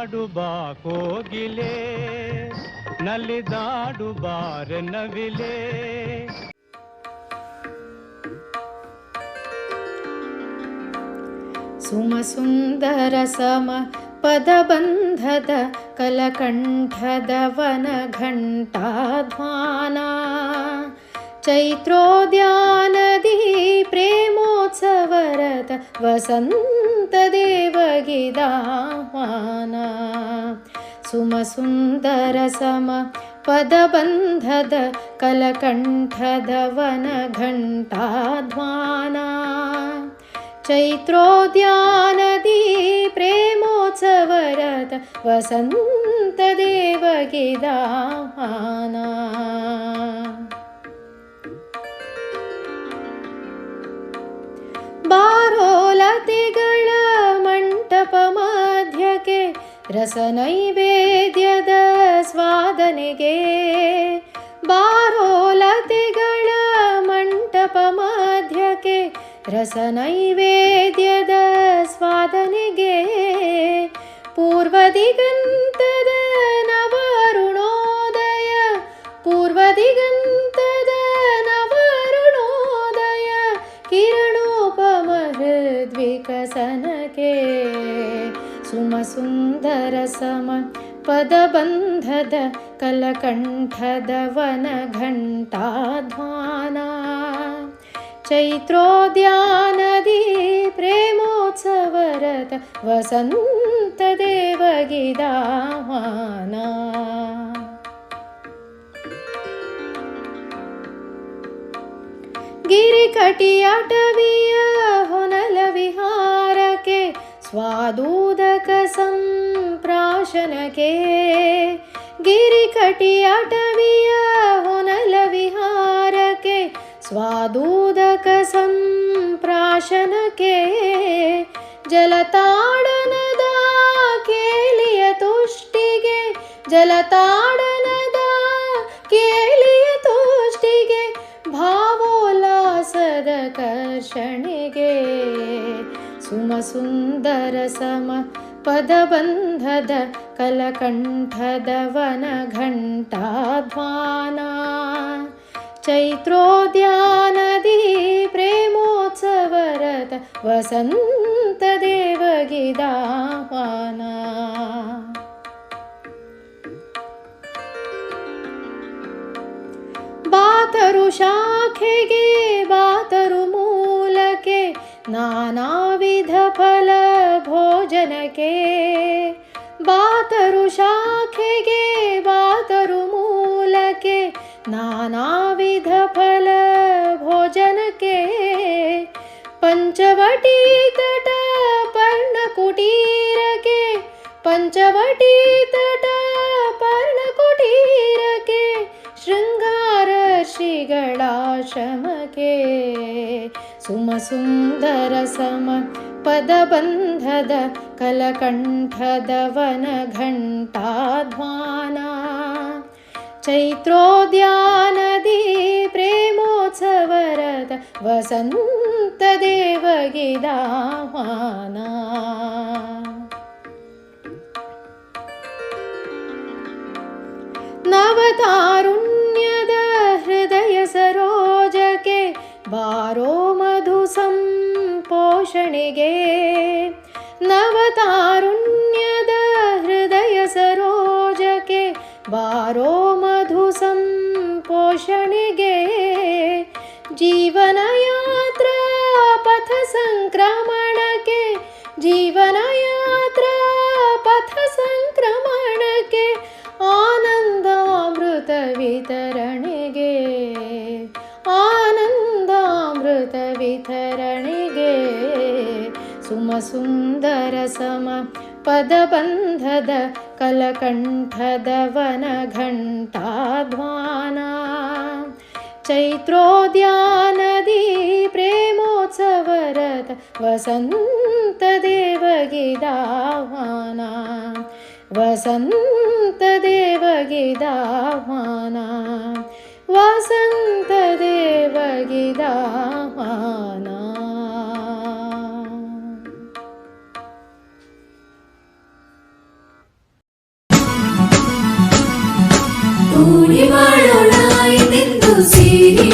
ನಲಿದಾಡು ಬಾ ಕೋಗಿಲೆ, ನಲಿದಾಡು ಬಾರೆ ನವಿಲೆ. ಸುಮಸುಂದರ ಸಮ ಪದಬಂಧದ ಕಲಕಂಠದವನ ಘಂಟಾಧ್ವಾನ, ಚೈತ್ರೋದ್ಯಾನದಿ ಪ್ರೇಮೋತ್ಸವರತ ವಸಂತ ದೇವಗಿದಾಹ್ವಾನ. ಸುಮಸುಂದರ ಸಮ ಪದಬಂಧದ ಕಲಕಂಠದವನ ಘಂಟಾಧ್ವಾನ, ಚೈತ್ರೋದ್ಯಾನದಿ ಪ್ರೇಮೋತ್ಸವರತ ವಸಂತ ದೇವಗಿದಾಹ್ವಾನ. ಬಾರೋಲತೆಗಳ ಮಂಟಪ ಮಧ್ಯಕ್ಕೆ ರಸನೈವೇದ್ಯದ ಸ್ವಾದನೆಗೆ, ಬಾರೋಲತೆಗಳ ಮಂಟಪ ಮಧ್ಯಕ್ಕೆ ರಸನೈವೇದ್ಯದ ಸ್ವಾದನೆಗೆ, ಪೂರ್ವದಿಗಂತದ ನವರುಣೋದಯ, ಪೂರ್ವದಿಗಂತದ ನವರುಣೋದಯ ಕಿರಣೋಪಮ ಹೃದ್ವಿಕಸನಕ್ಕೆ. ಸುಮಸುಂದರ ಸಮ ಪದಬಂಧದ ಕಲಕಂಠದವನ ಘಂಟಾಧ್ವಾನ, ಚೈತ್ರೋದ್ಯಾನದಿ ಪ್ರೇಮೋತ್ಸವರತ ವಸಂತ ದೇವಗಿದಾಹ್ವಾನ. ಗಿರಿಕಟಿಯಟವಿಯ ಹೊನಲ ವಿಹಾರಕ್ಕೆ ಸ್ವಾದೂದಕ ಸಂಪ್ರಾಶನಕ್ಕೆ, ಗಿರಿಕಟಿಯಟವಿಯ ಹೊನಲ ವಿಹಾರಕ್ಕೆ ಸ್ವಾದೂದಕ ಸಂಪ್ರಾಶನಕ್ಕೆ, ಜಲತಾಡನದ ಕೇಲಿಯ ತುಷ್ಟಿಗೆ, ಜಲತಾಡನದ ಕೇಲಿಯ ತುಷ್ಟಿಗೆ ಭಾವೋಲ್ಲಾಸದ ಕರ್ಷಣೆಗೆ. ಸುಮಸುಂದರ ಸಮ ಪದಬಂಧದ ಕಲಕಂಠದವನ ಘಂಟಾಧ್ವಾನ, ಚೈತ್ರೋದ್ಯಾನದಿ ಪ್ರೇಮೋತ್ಸವರತ ವಸಂತ ದೇವಗಿದಾಹ್ವಾನ. ಬಾತರು ಶಾಖೆಗೆ ಬಾತರು ಮೂಲಕ್ಕೆ ನಾನಾ ವಿಧ ಫಲ ಭೋಜನಕ್ಕೆ, ಬಾತರು ಶಾಖೆಗೆ ಬಾತರು ಮೂಲಕ್ಕೆ ನಾನಾ ವಿಧ ಫಲ ಭೋಜನಕ್ಕೆ, ಪಂಚವಟಿ ತಟ ಪರ್ಣಕುಟೀರಕ್ಕೆ, ಪಂಚವಟಿ ತಟ ಪರ್ಣಕುಟೀರಕ್ಕೆ ಶೃಂಗಾರ ಶ್ರೀಗಳಾಶ್ರಮಕ್ಕೆ. ಸುಮಸುಂದರ ಸಮ ಪದಬಂಧದ ಕಲಕಂಠದವನ ಘಂಟಾಧ್ವಾನ, ಚೈತ್ರೋದ್ಯಾನದಿ ಪ್ರೇಮೋತ್ಸವರತ ವಸಂತ ದೇವಗಿದಾಹ್ವಾನ. ನವತಾರುಣ್ಯದ ಹೃದಯ ಸರೋಜಕ್ಕೆ ಬಾರೋ ಮಧು ಸಂಪೋಷಣೆಗೆ, ನವತಾರುಣ್ಯದ ಹೃದಯ ಸರೋಜಕ್ಕೆ ಬಾರೋ ಮಧು ಸಂಪೋಷಣೆಗೆ, ಜೀವನ ಯಾತ್ರಾ ಪಥ ಸಂಕ್ರಮಣಕ್ಕೆ, ಜೀವನ ಯಾತ್ರಾ ಪಥ ಸಂಕ್ರಮಣಕ್ಕೆ ಆನಂದಾಮೃತ ವಿತರಣೆಗೆ, ಆನಂದಾಮೃತ ವಿತರಣೆಗೆ. ಸುಮಸುಂದರ ಸಮ ಪದಬಂಧದ ಕಲಕಂಠದವನ ಘಂಟಾಧ್ವಾನ, ಚೈತ್ರೋದ್ಯಾನದಿ ಪ್ರೇಮೋತ್ಸವರತ ವಸಂತ ದೇವಗಿದಾಹ್ವಾನ, ವಸಂತ ದೇವಗಿದಾಹ್ವಾನ, ವಸಂತ ದೇವಗಿದಾಹ್ವಾನ. ಕೂಡಿ ಬಾಳೋಣ ಎಂದೆಂದು ಸೇರಿ